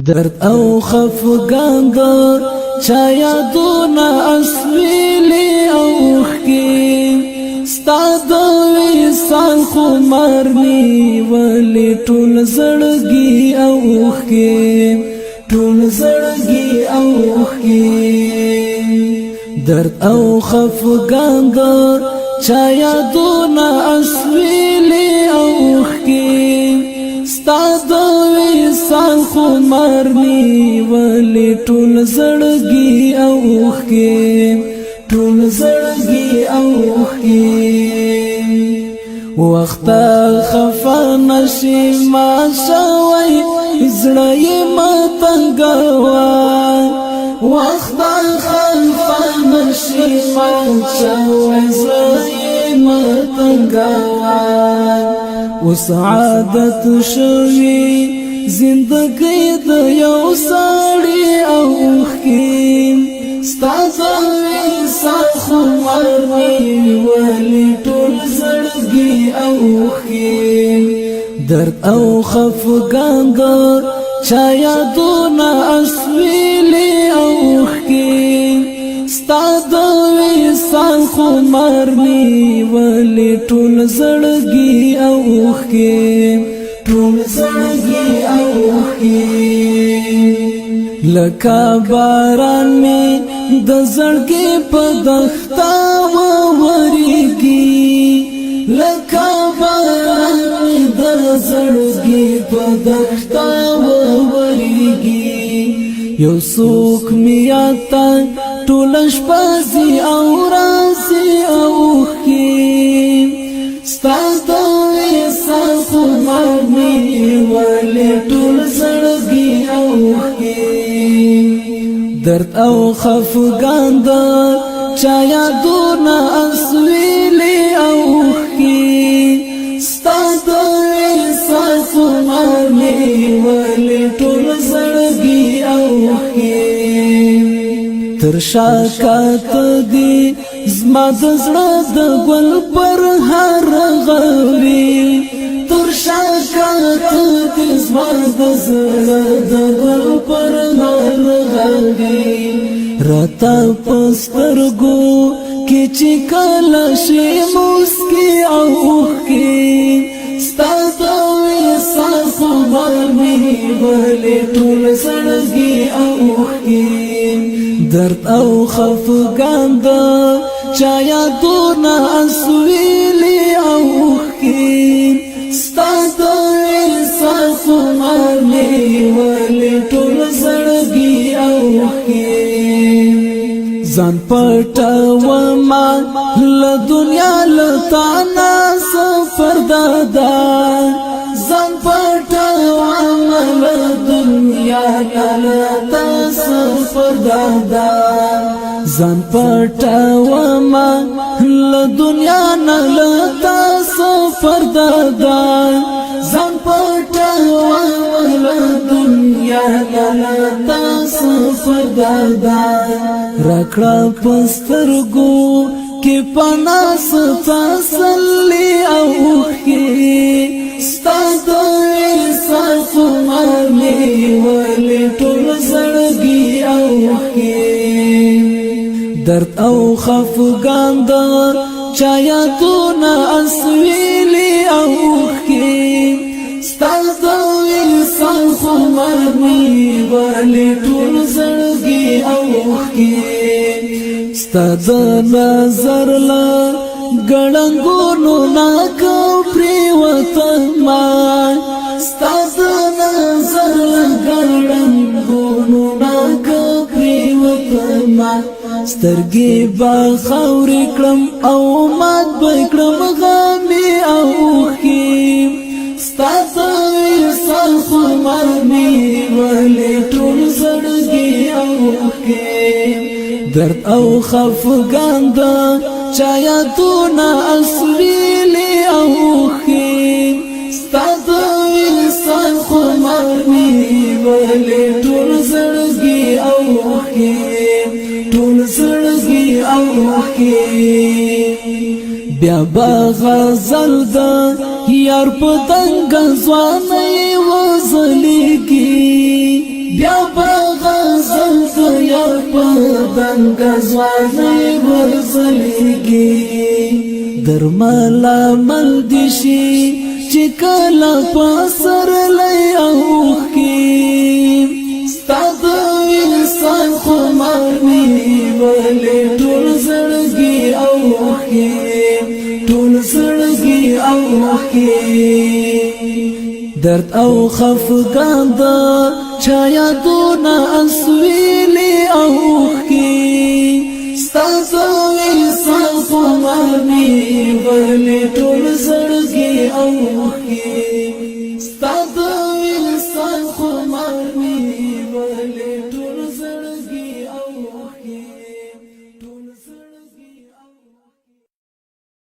درد او خفگان در چا یادونا اسویلی اوخی ستا د وصال خمرنی ولی ټول زړګي اوخی ټول زړګي اوخی درد او خفگان در چا یادونا اسویلی اوخی ستا د وصال خمرنی ولی ټول زړګي اوخی ټول زړګي اوخی وخت خفا نشي ما شوي زړه ما تنګوا وخت خفا نشي ما شوي زړه ما تنګوا وسعادت شوي زندګي د یو سړی اوخی ستاسو وصال خمرنی ولی ټول زړګي اوخی درد او خفګان در چا یادونا اسویلی اوخی ستاسو وصال خمرنی ولی ټول زړګي اوخی ټول زړګي اوخی لکه باران می د زړګي په دښتا ووريږي لکه باران می د زړګي په دښتا ووريږي یو څوک می آتا ټول شپه زی او رازي اوخي ستاسو وصال خمرنی ولی ټول زړګي اوخی درد او خفگان در چا یادونا اسویلی اوخی ستاسو وصال خمرنی ولی ټول زړګي اوخی ترشا کات دی زما د زړه د ګل پر هر غوي ترشا کات دی زما د زړه د ګل پر هر غوي رتا پسترګو کې چې کله شي مسکی اوخي ستاسو وصال خمرنی ولی ټول زړګي اوخي درد او خفگان در چا یادونا اسویلی اوخی ستاسو وصال خمرنی ولی ټول زړګي اوخی ځان پټو ما له دنیا لتا نا سفر دادا ځان پټو ما له دنیا لتا سفر دادا ځان پټو ما له دنیا لتا سفر دادا ځان پټو له دنیا لتا سفر دادا راکړه پسترګو کې پناس تسلی اوخی ستاسو وصال خمرنی ولی ټول زړګي اوخی درد او خفګان در چا یادونا اسویلی اوخی ستاسو وصال خمرنی ولی ټول زړګي اوخی ستاد نظر لا ګړنګونو ناکو پریوتن ما ستاد نظر لا ګړنګونو ناکو پریوتن ما سترګې با خاورې کړم او مات بکړم غمي اوخي ستاسو وصال خمرنی ولی ټول زړګي اوخي درد او خفگان در چا یادونا اسویلی اوخی ستاسو وصال خمرنی ولی ټول زړګي اوخی ټول زړګي اوخی بیا با غزل دا یار په دنګ ځواني وزلېږي بدن غزواني ورزلېږي درملا مل دشي چې کله پاسر لای اوخي ستاد انسان خو مارني ولې ټول زړګي اوخي ټول زړګي اوخي درد او خفقان دا چا یادونا اسویلی اوخی ستاسو انسان خمارنی ولی ټول زړګي اوخی